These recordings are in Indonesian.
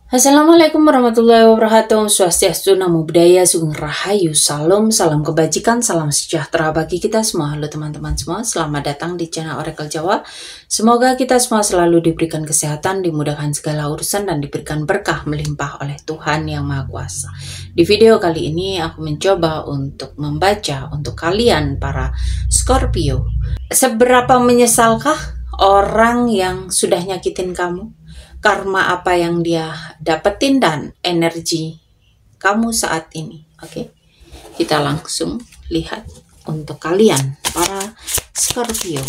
Assalamualaikum warahmatullahi wabarakatuh. Swastiastu, Namo Buddhaya, Sugeng Rahayu, Salam, salam kebajikan, salam sejahtera bagi kita semua. Halo teman-teman semua, selamat datang di channel Oracle Jawa. Semoga kita semua selalu diberikan kesehatan, dimudahkan segala urusan, dan diberikan berkah melimpah oleh Tuhan Yang Maha Kuasa. Di video kali ini aku mencoba untuk membaca untuk kalian para Scorpio. Seberapa menyesalkah orang yang sudah nyakitin kamu? Karma apa yang dia dapetin dan energi kamu saat ini. Oke, kita langsung lihat untuk kalian para Scorpio,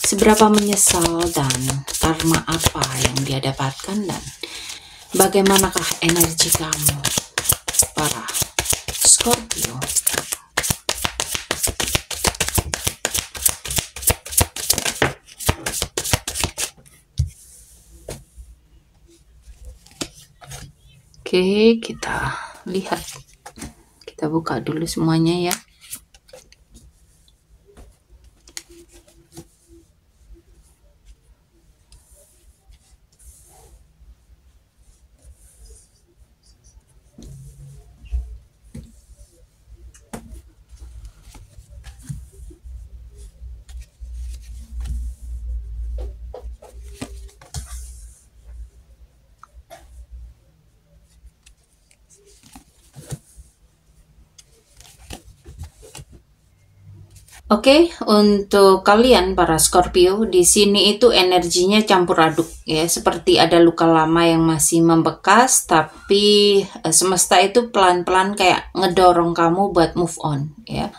seberapa menyesal dan karma apa yang dia dapatkan dan bagaimanakah energi kamu para Scorpio. Oke, kita lihat. Kita buka dulu semuanya ya. Oke, untuk kalian para Scorpio, di sini itu energinya campur aduk ya, seperti ada luka lama yang masih membekas, tapi semesta itu pelan-pelan kayak ngedorong kamu buat move on ya.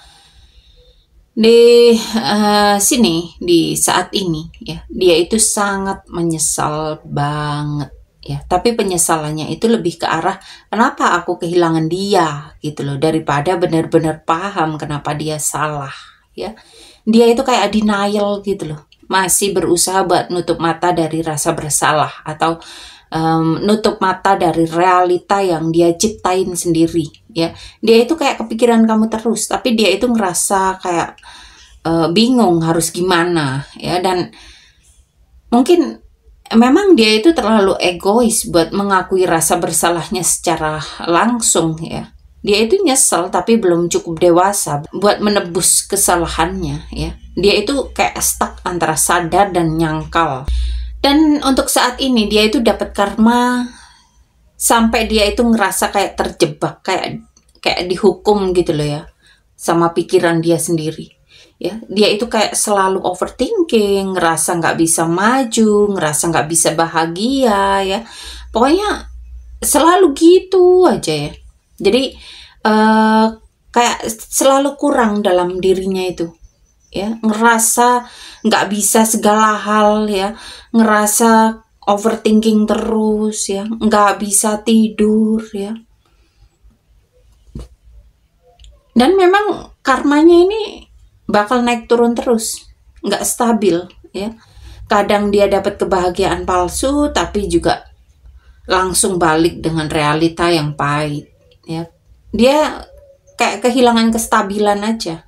Di sini, di saat ini ya, dia itu sangat menyesal banget ya, tapi penyesalannya itu lebih ke arah kenapa aku kehilangan dia gitu loh, daripada benar-benar paham kenapa dia salah ya. Dia itu kayak denial gitu loh, masih berusaha buat nutup mata dari rasa bersalah atau nutup mata dari realita yang dia ciptain sendiri ya. Dia itu kayak kepikiran kamu terus, tapi dia itu ngerasa kayak bingung harus gimana ya, dan mungkin memang dia itu terlalu egois buat mengakui rasa bersalahnya secara langsung ya. Dia itu nyesel tapi belum cukup dewasa buat menebus kesalahannya ya. Dia itu kayak stuck antara sadar dan nyangkal. Dan untuk saat ini dia itu dapat karma sampai dia itu ngerasa kayak terjebak, kayak dihukum gitu loh ya, sama pikiran dia sendiri. Ya, dia itu kayak selalu overthinking, ngerasa nggak bisa maju, ngerasa nggak bisa bahagia ya. Pokoknya selalu gitu aja ya. Jadi kayak selalu kurang dalam dirinya itu ya, ngerasa nggak bisa segala hal ya, ngerasa overthinking terus ya, nggak bisa tidur ya. Dan memang karmanya ini bakal naik turun terus, nggak stabil ya. Kadang dia dapat kebahagiaan palsu, tapi juga langsung balik dengan realita yang pahit ya. Dia kayak kehilangan kestabilan aja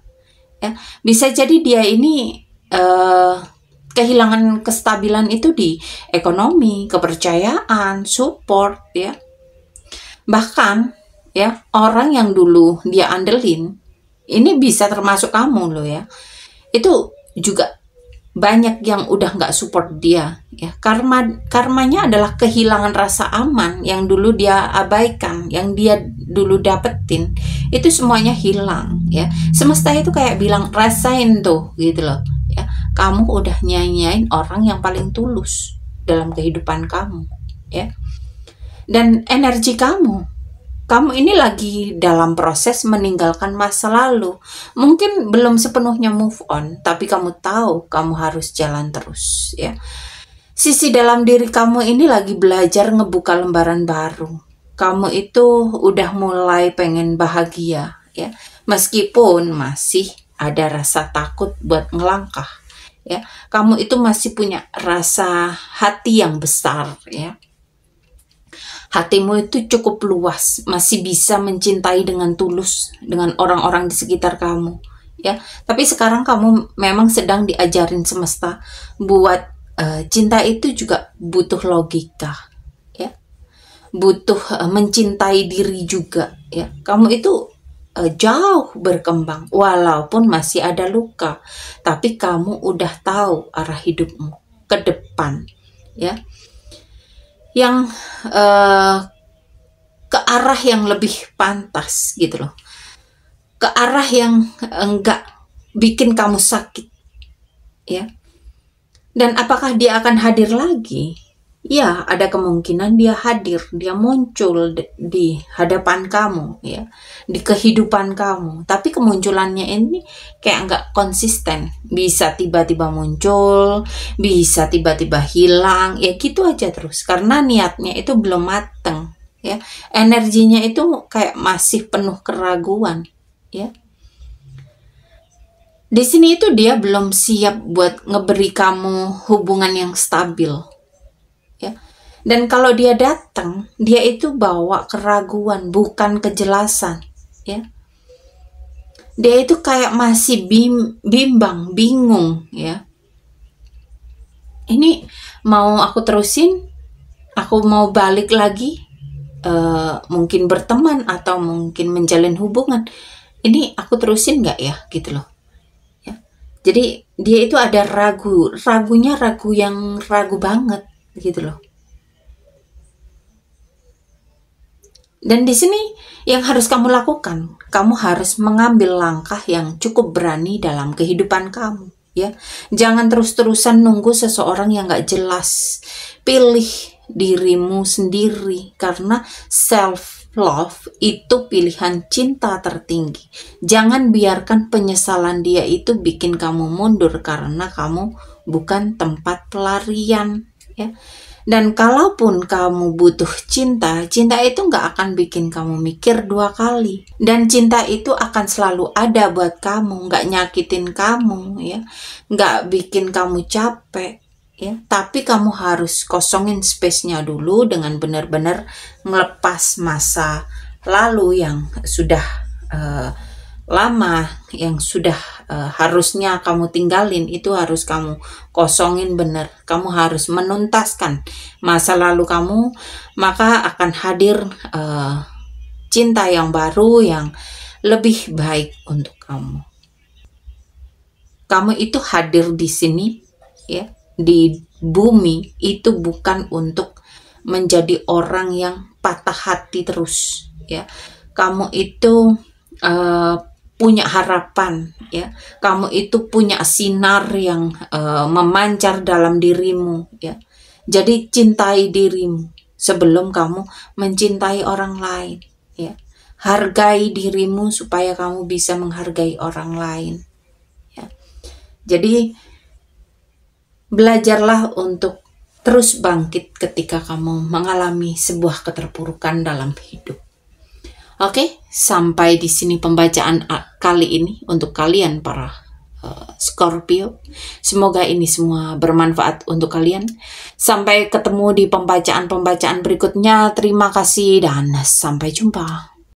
ya. Bisa jadi dia ini kehilangan kestabilan itu di ekonomi, kepercayaan, support ya. Bahkan ya, orang yang dulu dia andelin, ini bisa termasuk kamu loh ya, itu juga banyak yang udah nggak support dia ya. Karmanya adalah kehilangan rasa aman yang dulu dia abaikan, yang dia dulu dapetin, itu semuanya hilang ya. Semesta itu kayak bilang, rasain tuh gitu loh ya, kamu udah nyanyain orang yang paling tulus dalam kehidupan kamu ya. Dan energi kamu ini lagi dalam proses meninggalkan masa lalu. Mungkin belum sepenuhnya move on, tapi kamu tahu kamu harus jalan terus ya. Sisi dalam diri kamu ini lagi belajar ngebuka lembaran baru. Kamu itu udah mulai pengen bahagia ya, meskipun masih ada rasa takut buat ngelangkah ya. Kamu itu masih punya rasa hati yang besar ya. Hatimu itu cukup luas, masih bisa mencintai dengan tulus dengan orang-orang di sekitar kamu ya. Tapi sekarang kamu memang sedang diajarin semesta buat cinta itu juga butuh logika ya. butuh mencintai diri juga ya. Kamu itu jauh berkembang walaupun masih ada luka, tapi kamu udah tahu arah hidupmu ke depan ya, yang ke arah yang lebih pantas gitu loh, ke arah yang enggak bikin kamu sakit ya. Dan apakah dia akan hadir lagi? Ya, ada kemungkinan dia hadir, dia muncul di hadapan kamu ya, di kehidupan kamu. Tapi kemunculannya ini kayak nggak konsisten, bisa tiba-tiba muncul, bisa tiba-tiba hilang, ya gitu aja terus. Karena niatnya itu belum mateng ya, energinya itu kayak masih penuh keraguan ya. Di sini itu dia belum siap buat ngeberi kamu hubungan yang stabil. Ya. Dan kalau dia datang, dia itu bawa keraguan, bukan kejelasan, ya. Dia itu kayak masih bimbang, bingung, ya. Ini mau aku terusin, aku mau balik lagi, mungkin berteman atau mungkin menjalin hubungan. Ini aku terusin nggak ya, gitu loh. Ya. Jadi dia itu ada ragunya ragu yang ragu banget, gitu loh. Dan di sini yang harus kamu lakukan, kamu harus mengambil langkah yang cukup berani dalam kehidupan kamu, ya. Jangan terus-terusan nunggu seseorang yang gak jelas. Pilih dirimu sendiri, karena self-love itu pilihan cinta tertinggi. Jangan biarkan penyesalan dia itu bikin kamu mundur, karena kamu bukan tempat pelarian, ya. Dan kalaupun kamu butuh cinta, cinta itu nggak akan bikin kamu mikir 2 kali. Dan cinta itu akan selalu ada buat kamu, nggak nyakitin kamu, ya, nggak bikin kamu capek, ya. Tapi kamu harus kosongin space-nya dulu dengan benar-benar ngelepas masa lalu yang sudah lama, yang sudah harusnya kamu tinggalin, itu harus kamu kosongin bener. Kamu harus menuntaskan masa lalu kamu, maka akan hadir cinta yang baru yang lebih baik untuk kamu. Kamu itu hadir di sini ya, di bumi itu bukan untuk menjadi orang yang patah hati terus ya. Kamu itu punya harapan ya, kamu itu punya sinar yang memancar dalam dirimu ya. Jadi cintai dirimu sebelum kamu mencintai orang lain ya. Hargai dirimu supaya kamu bisa menghargai orang lain ya. Jadi belajarlah untuk terus bangkit ketika kamu mengalami sebuah keterpurukan dalam hidup. Oke, sampai di sini pembacaan kali ini untuk kalian para Scorpio. Semoga ini semua bermanfaat untuk kalian. Sampai ketemu di pembacaan-pembacaan berikutnya. Terima kasih dan sampai jumpa.